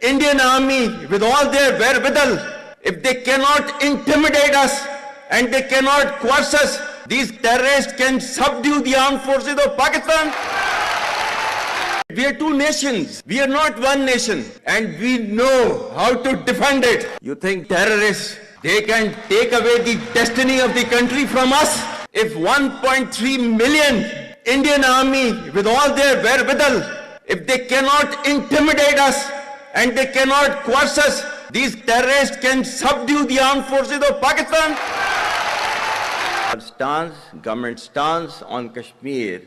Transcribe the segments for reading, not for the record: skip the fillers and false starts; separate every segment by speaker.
Speaker 1: Indian army with all their wherewithal, if they cannot intimidate us and they cannot coerce us, these terrorists can subdue the armed forces of Pakistan. We are two nations. We are not one nation. And we know how to defend it. You think terrorists, they can take away the destiny of the country from us? If 1.3 million Indian army with all their wherewithal, if they cannot intimidate us and they cannot coerce us, these terrorists can subdue the armed forces of Pakistan. Our stance, government stance on Kashmir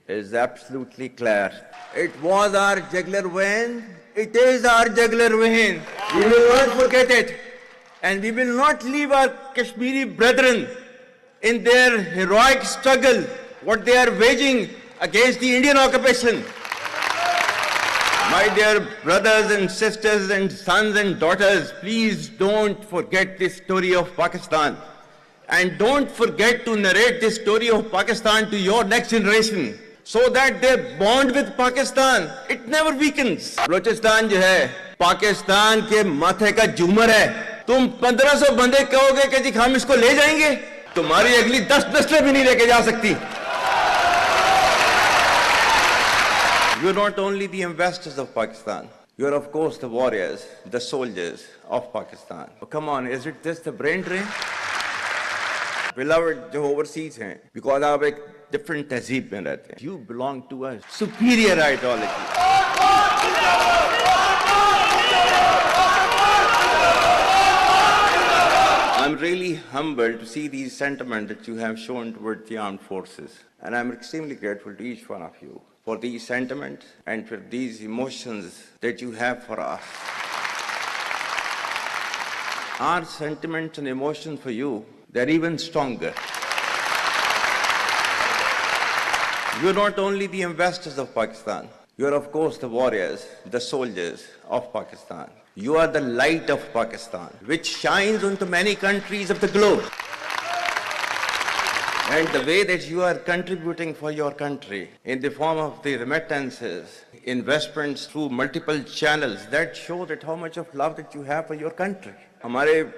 Speaker 1: is absolutely clear. It was our jugular vein. It is our jugular vein. We will not forget it. And we will not leave our Kashmiri brethren in their heroic struggle, what they are waging against the Indian occupation. My dear brothers and sisters and sons and daughters, please don't forget this story of Pakistan. And don't forget to narrate this story of Pakistan to your next generation, so that their bond with Pakistan, it never weakens. Balochistan जो है, पाकिस्तान के माथे का झूमर है. तुम 1500 बंदे कहोगे कि जी हम इसको ले जाएंगे, तुम्हारी अगली 10 नस्लें भी नहीं लेके जा सकती. You're not only the ambassadors of Pakistan, you're of course the warriors, the soldiers of Pakistan. Oh, come on, is it this the brain drain? Beloved जो overseas हैं, because आप एक different तहजीब में रहते हैं. You belong to a superior ideology. I'm really humbled to see the sentiment that you have shown towards the armed forces. And I'm extremely grateful to each one of you for these sentiments and for these emotions that you have for us. Our sentiments and emotions for you, they're even stronger. You're not only the ambassadors of Pakistan, you're of course the warriors, the soldiers of Pakistan. You are the light of Pakistan, which shines onto many countries of the globe. And the way that you are contributing for your country in the form of the remittances, investments through multiple channels, that show that how much of love that you have for your country. हमारे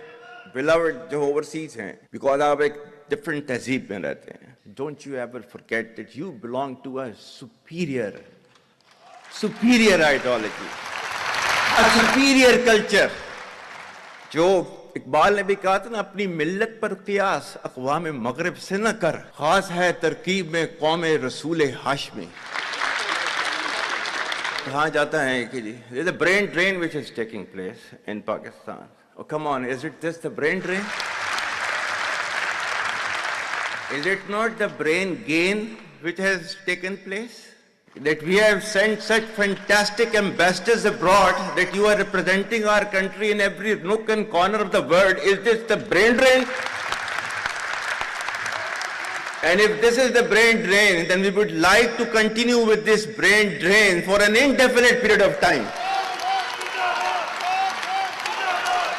Speaker 1: beloved जो overseas हैं, because आप एक different तहजीब में रहते हैं. Don't you ever forget that you belong to a superior ideology, a superior culture. जो इकबाल ने भी कहा था ना, अपनी मिल्लत पर कियास अक़वाम मगरिब से न कर, खास है तरकीब में कौम रसूल हाशमी. कहा जाता है कि जी, there's a brain drain which is taking place in Pakistan. Oh, come on, is it this the brain drain? Is it not the brain gain which has taken place? That we have sent such fantastic ambassadors abroad, that you are representing our country in every nook and corner of the world. Is this the brain drain? And if this is the brain drain, then we would like to continue with this brain drain for an indefinite period of time.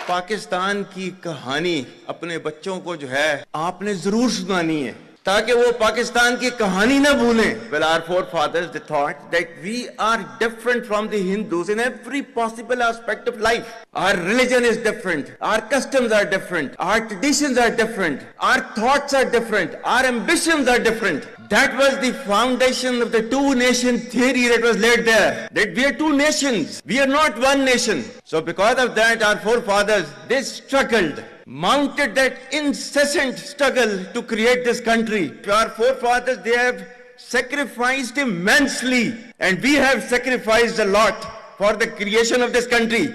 Speaker 1: Pakistan की कहानी अपने बच्चों को जो है आपने जरूर सुनानी है, ताकि वो पाकिस्तान की कहानी ना भूलें. Well, our forefathers, they thought that we are different from the Hindus in every possible aspect of life. Our religion is different, our customs are different, our traditions are different, our thoughts are different, our ambitions are different. That was the foundation of the two-nation theory that was laid there. That we are two nations, we are not one nation. So because of that, our forefathers, they struggled, mounted that incessant struggle to create this country. Our forefathers, they have sacrificed immensely, and we have sacrificed a lot for the creation of this country,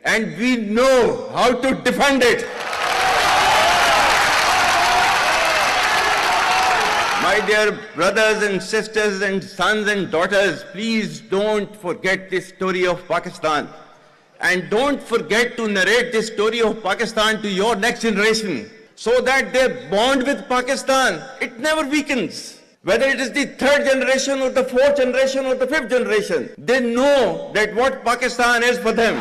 Speaker 1: and we know how to defend it. My dear brothers and sisters and sons and daughters, please don't forget this story of Pakistan. And don't forget to narrate this story of Pakistan to your next generation, so that their bond with Pakistan, it never weakens. Whether it is the third generation or the fourth generation or the fifth generation, they know that what Pakistan is for them.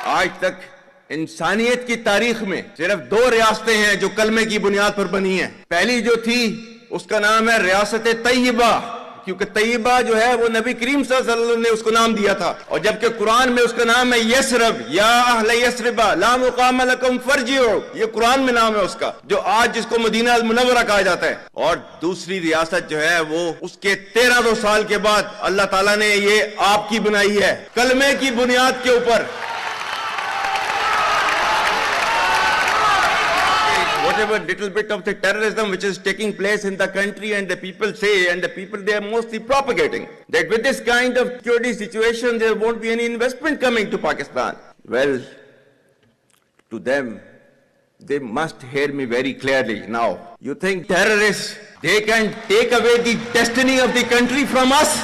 Speaker 1: आज तक इंसानियत की तारीख में सिर्फ 2 रियासतें हैं जो कलमे की बुनियाद पर बनी हैं. पहली जो थी उसका नाम है रियासत तैयबा, क्योंकि तैयबा जो है वो नबी करीम सल्लल्लाहु अलैहि वसल्लम ने उसको नाम दिया था, और जबकि कुरान में उसका नाम है यसरब, या अहले यसरबा ला मुकाम लकुम फरजिउ, ये कुरान में नाम है उसका, जो आज जिसको मदीना अल मुनव्वरा कहा जाता है। और दूसरी रियासत जो है वो उसके 1300 साल के बाद अल्लाह ताला ने ये आपकी बनाई है, कलमे की बुनियाद के ऊपर। Whatever little bit of the terrorism which is taking place in the country, and the people say, and the people they are mostly propagating, that with this kind of security situation there won't be any investment coming to Pakistan. Well, to them, they must hear me very clearly now. You think terrorists, they can take away the destiny of the country from us?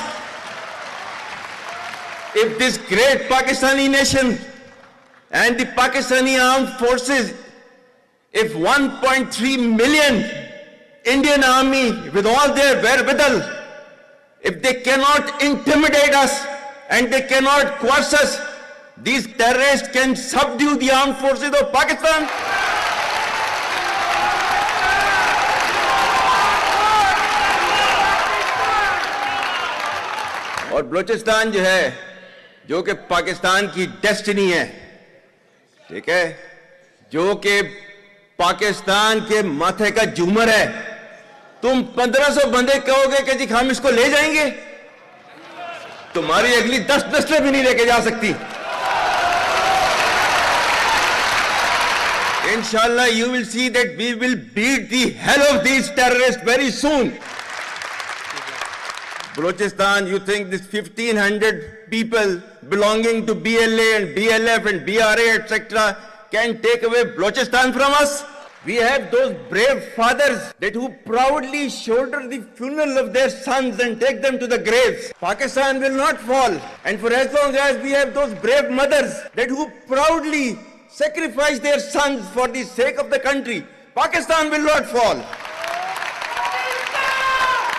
Speaker 1: If this great Pakistani nation and the Pakistani armed forces, if 1.3 million Indian army with all their wherewithal, if they cannot intimidate us and they cannot coerce us, these terrorists can subdue the armed forces of Pakistan. और बलूचिस्तान जो है, जो कि पाकिस्तान की destiny है, ठीक है, जो कि पाकिस्तान के माथे का झूमर है, तुम 1500 बंदे कहोगे कि जी हम इसको ले जाएंगे, तुम्हारी अगली 10 नस्लें भी नहीं लेके जा सकती। Inshallah, you will see that we will beat the hell of these terrorists very soon. Balochistan, you think this 1500 people belonging to BLA and BLF and BRA, etc., can take away Balochistan from us? We have those brave fathers that who proudly shoulder the funeral of their sons and take them to the graves. Pakistan will not fall. And for as long as we have those brave mothers that who proudly sacrifice their sons for the sake of the country, Pakistan will not fall.